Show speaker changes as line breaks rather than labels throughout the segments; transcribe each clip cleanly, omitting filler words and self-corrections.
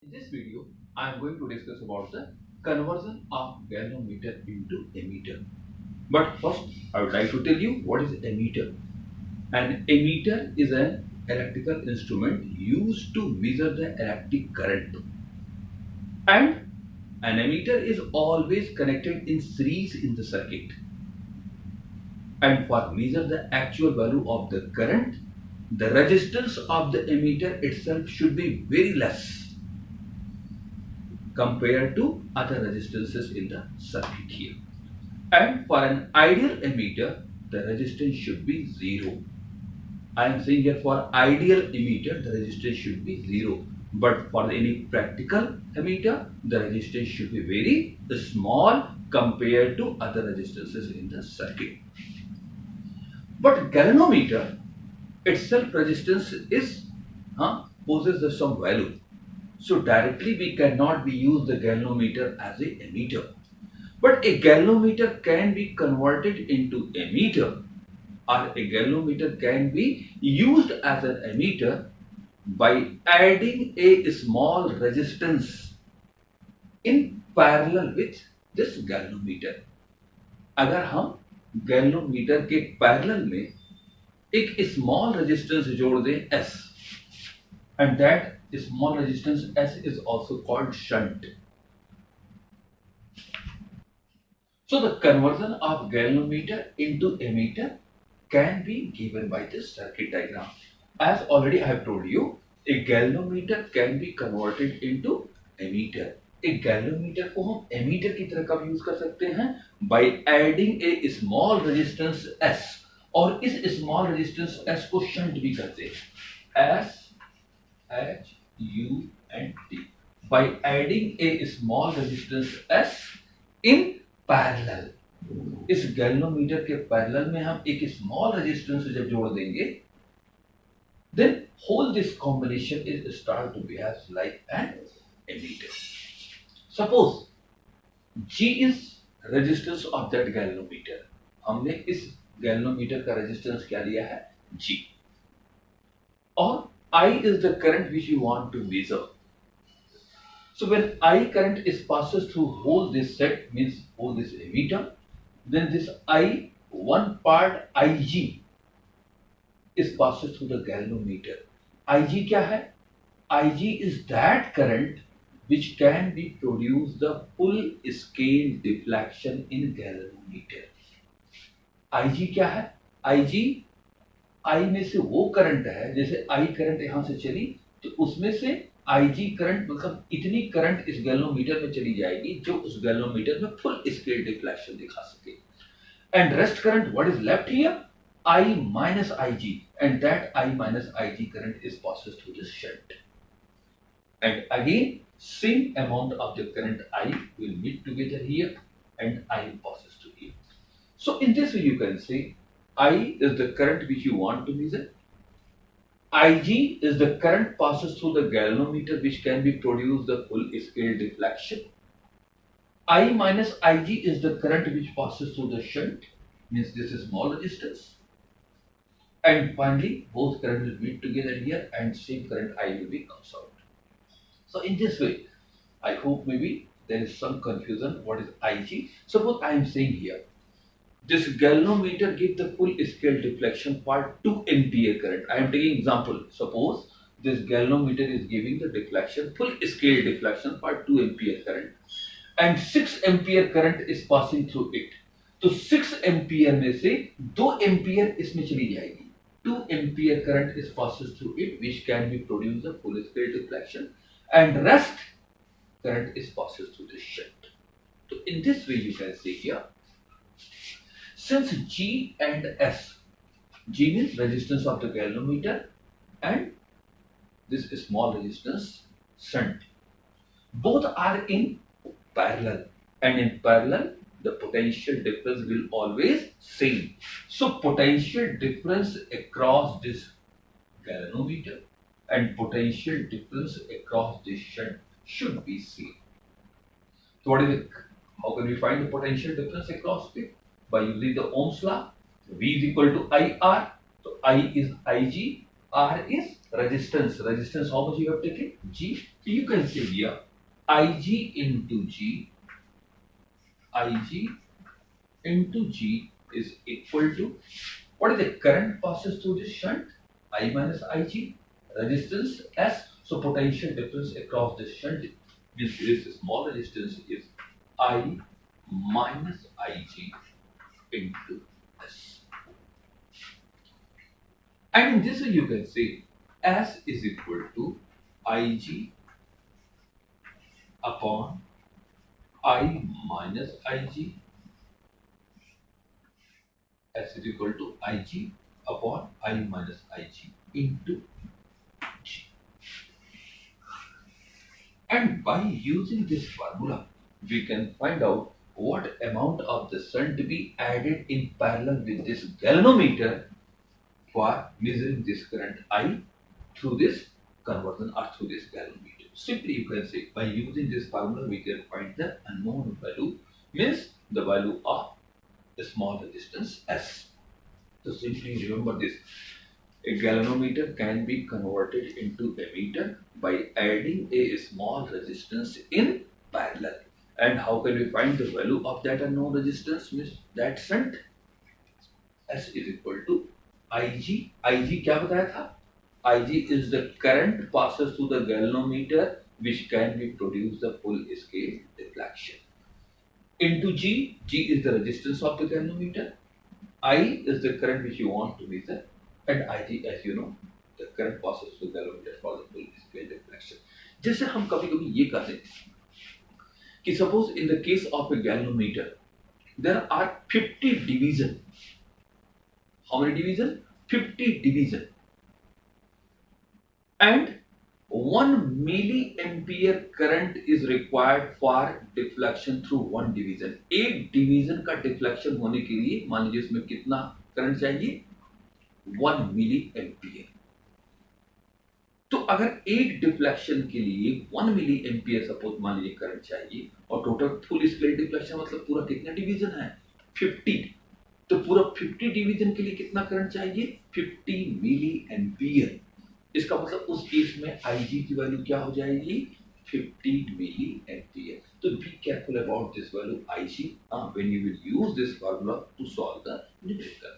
In this video, I am going to discuss about the conversion of galvanometer into ammeter. But first, I would like to tell you what is ammeter. An ammeter is an electrical instrument used to measure the electric current. And an ammeter is always connected in series in the circuit. And for measure the actual value of the current, the resistance of the ammeter itself should be very less compared to other resistances in the circuit here. And for an ideal ammeter, the resistance should be 0. I am saying here for ideal ammeter, the resistance should be 0. But for any practical ammeter, the resistance should be very small compared to other resistances in the circuit. But galvanometer itself resistance is possesses some value. So directly we cannot be use the galvanometer as a ammeter. But a galvanometer can be converted into ammeter, or a galvanometer can be used as an ammeter by adding a small resistance in parallel with this galvanometer. अगर हम galvanometer के parallel में एक small resistance जोड़ दें S, and that small resistance S is also called shunt. So the conversion of galvanometer into ammeter can be given by this circuit diagram. As already I have told you, a galvanometer can be converted into ammeter. एक galvanometer को हम ammeter की तरह कब use कर सकते हैं? By adding a small resistance S, और इस small resistance S को shunt भी करते हैं, S H U N T. By adding a small resistance S in parallel, इस गैल्वेनोमीटर के पैरेलल में हम एक स्मॉल रेजिस्टेंस जब जोड़ देंगे, then whole this combination is start to behave like an ammeter. Suppose G is resistance of that galvanometer. हमने इस galvanometer का resistance क्या लिया है? G. और I is the current which you want to measure. So when I current is passes through whole this set, means whole this ammeter, then this I, one part Ig is passes through the galvanometer. Ig क्या है? Ig is that current which can be produce the full scale deflection in galvanometer. Ig क्या है? Ig I में से वो current है, जैसे I current यहां से चली तो उसमें से Ig करंट मतलब इतनी करंट इस गैल्वेनोमीटर में चली जाएगी जो उस गैल्वेनोमीटर में फुल स्केल डिफ्लेक्शन दिखा सके. And rest current what is left here? I minus Ig, and that I minus Ig current is passes through this shunt. And again, same amount of the current I will meet together here, and I passes to here. So in this way, you can say I is the current which you want to measure. Ig is the current passes through the galvanometer which can be produce the full scale deflection. I minus Ig is the current which passes through the shunt, means this is small resistance. And finally, both current will meet together here and same current I will be comes out. So in this way, I hope maybe there is some confusion what is Ig. Suppose I am saying here, this galvanometer gives the full scale deflection for 2 ampere current. I am taking example. Suppose this galvanometer is giving the deflection, full scale deflection for 2 ampere current, and 6 ampere current is passing through it. तो 6 ampere में से 2 ampere इसमें चली जाएगी. 2 ampere current is passes through it which can be produce the full scale deflection, and rest current is passes through the shunt. So in this way you can see here, since G and S, G means resistance of the galvanometer and this small resistance shunt, both are in parallel, and in parallel the potential difference will always same. So potential difference across this galvanometer and potential difference across this shunt should be same. So what is it? How can we find the potential difference across it? By using the Ohm's law. V is equal to IR. So I is Ig, R is resistance, how much you have taken? G. You can say here Ig into G, Ig into G is equal to, what is the current passes through this shunt? I minus Ig, resistance S. So potential difference across this shunt, this small resistance, is I minus Ig into S. And in this way you can say S is equal to Ig upon I minus Ig. S is equal to Ig upon I minus Ig into G. And by using this formula, we can find out what amount of the shunt to be added in parallel with this galvanometer for measuring this current I through this conversion or through this galvanometer. Simply you can say by using this formula we can find the unknown value, means the value of the small resistance S. So simply remember this. A galvanometer can be converted into a meter by adding a small resistance in parallel. And how can we find the value of that unknown resistance, means that shunt? S is equal to Ig. Ig क्या बताया था? Ig is the current passes through the galvanometer which can be produce the full scale deflection. Into G. G is the resistance of the galvanometer. I is the current which you want to measure, and Ig, as you know, the current passes through the galvanometer for the full scale deflection. जैसे हम कभी कभी ये कहते हैं कि suppose in the case of a galvanometer there are 50 division. How many division? 50 division. And 1 milliampere current is required for deflection through one division. एक division का डिफ्लेक्शन होने के लिए मान लीजिए इसमें कितना करंट चाहिए? 1 मिलीएम्पियर. तो अगर एक डिफ्लेक्शन के लिए 1 मिलीएम्पियर सपोज मान लीजिए करंट चाहिए और टोटल फुल स्केल डिफ्लेक्शन मतलब पूरा कितना डिवीजन है? 50. तो पूरा 50 डिवीजन के लिए कितना करंट चाहिए? 50 मिलीएम्पियर. इसका मतलब उस केस में Ig की वैल्यू क्या हो जाएगी? 50 मिलीएम्पियर. तो be careful about this value Ig when you will use this formula to solve the numerical.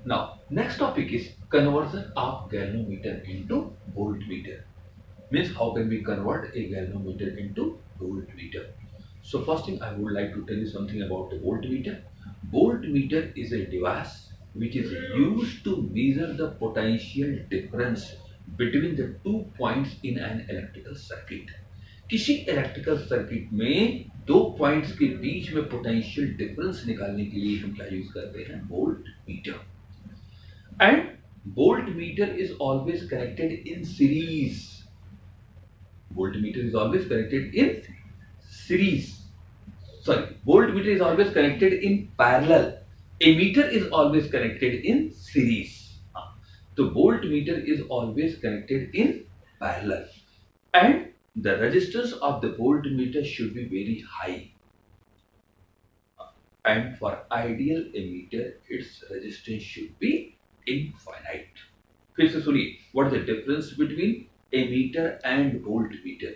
Now next topic is conversion of galvanometer into voltmeter. Means how can we convert a galvanometer into voltmeter? So first thing I would like to tell you something about the voltmeter. Voltmeter is a device which is used to measure the potential difference between the 2 points in an electrical circuit. किसी electrical circuit में 2 points के बीच में potential difference निकालने के लिए हम क्या use करते हैं? Voltmeter. And voltmeter is always connected in series. Voltmeter is always connected in series. Sorry, voltmeter is always connected in parallel. Ammeter is always connected in series. The voltmeter is always connected in parallel. And the resistance of the voltmeter should be very high. And for ideal ammeter, its resistance should be infinite. फिर से सुनिए, what is the difference between ammeter and voltmeter?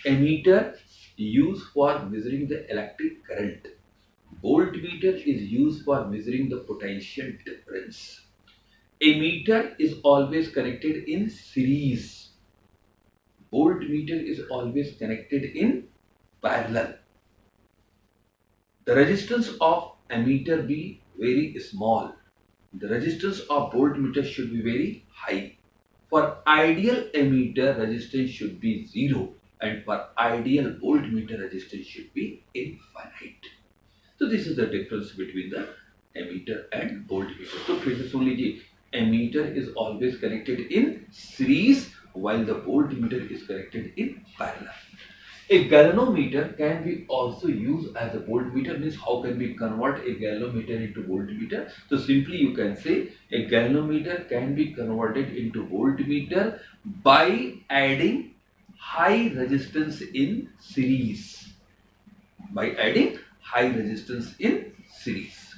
Ammeter used for measuring the electric current. Voltmeter is used for measuring the potential difference. Ammeter is always connected in series. Voltmeter is always connected in parallel. The resistance of ammeter be very small. The resistance of voltmeter should be very high. For ideal ammeter, resistance should be 0, and for ideal voltmeter, resistance should be infinite. So this is the difference between the ammeter and voltmeter. So फिर से सुन लीजिए, ammeter is always connected in series while the voltmeter is connected in parallel. A galvanometer can be also used as a voltmeter. Means how can we convert a galvanometer into voltmeter? So simply you can say a galvanometer can be converted into voltmeter by adding high resistance in series. By adding high resistance in series.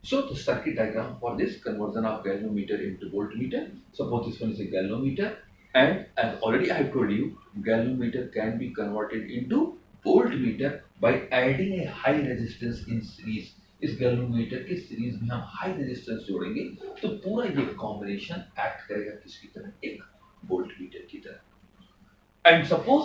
So the circuit diagram for this conversion of galvanometer into voltmeter. Suppose this one is a galvanometer, and as already I have told you, galvanometer can be converted into voltmeter by adding a high resistance in series. इस galvanometer के series में हम high resistance जोड़ेंगे तो पूरा ये combination act करेगा किसकी तरह, एक वोल्टमीटर की तरह. एंड सपोज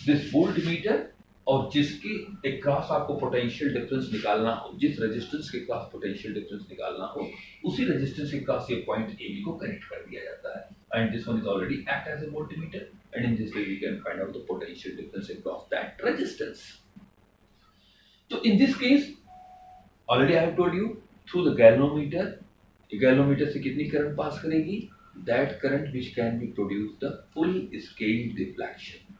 दिस वोल्टमीटर और जिसके अक्रॉस आपको पोटेंशियल डिफरेंस निकालना हो, जिस रेजिस्टेंस के क्रॉस पोटेंशियल डिफरेंस निकालना हो, उसी रेजिस्टेंस के क्रॉस ये पॉइंट ए बी को कनेक्ट कर दिया जाता है. And this one is already act as a voltmeter, and in this way we can find out the potential difference across that resistance. तो in this case already I have told you, through the galvanometer, galvanometer से कितनी current pass करेगी, that current which can be produce the full scale deflection.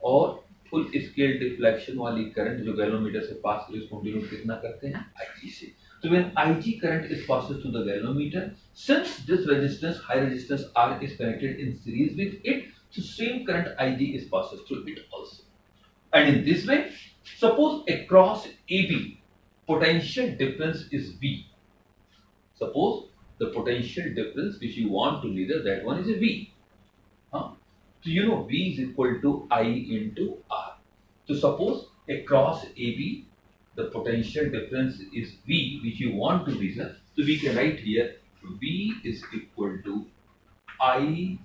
और full scale deflection वाली current जो galvanometer से पास करी उसको डिनोट कितना करते हैं, Ig से. So when Ig current is passes through the galvanometer, since this resistance, high resistance R is connected in series with it, so same current Ig is passes through it also. And in this way, suppose across AB, potential difference is V. Suppose the potential difference which you want to measure, that one is a V. Huh? So you know V is equal to I into R. So suppose across AB, the potential difference is V, which you want to measure. So we can write here V is equal to Ig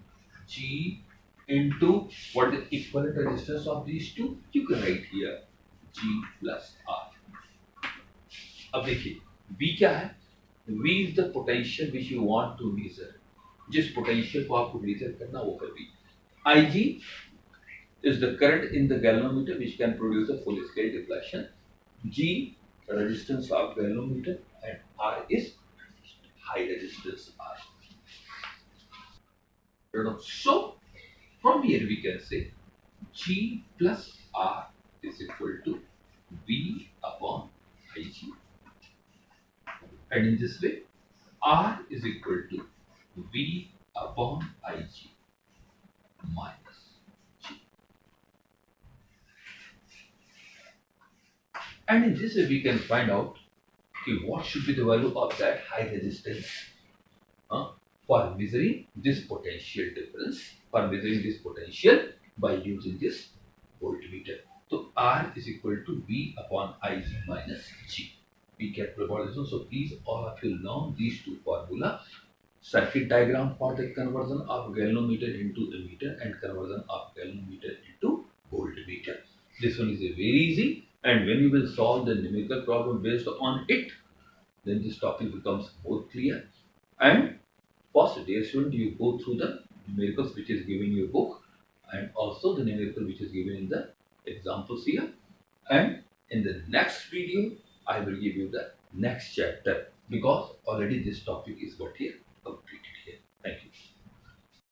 into what is the equivalent resistance of these two? You can write here G plus R. अब देखिए V क्या है? V is the potential which you want to measure. जिस potential को आपको major करना वो कर V. Ig is the current in the galvanometer which can produce a full scale deflection. G resistance of galvanometer, and R is high resistance R. So from here we can say G plus R is equal to V upon Ig, and in this way R is equal to V upon Ig minus G. And in this way we can find out what should be the value of that high resistance for measuring this potential difference, for measuring this potential by using this voltmeter. So R is equal to V upon Ig minus G. Be careful about this one. So please all of you learn these two formula. Circuit diagram for the conversion of galvanometer into ammeter and conversion of galvanometer into voltmeter. This one is a very easy, and when you will solve the numerical problem based on it, then this topic becomes more clear. And first, dear student, you go through the numericals which is given in your book, and also the numerical which is given in the examples here. And in the next video, I will give you the next chapter, because already this topic is got here completed.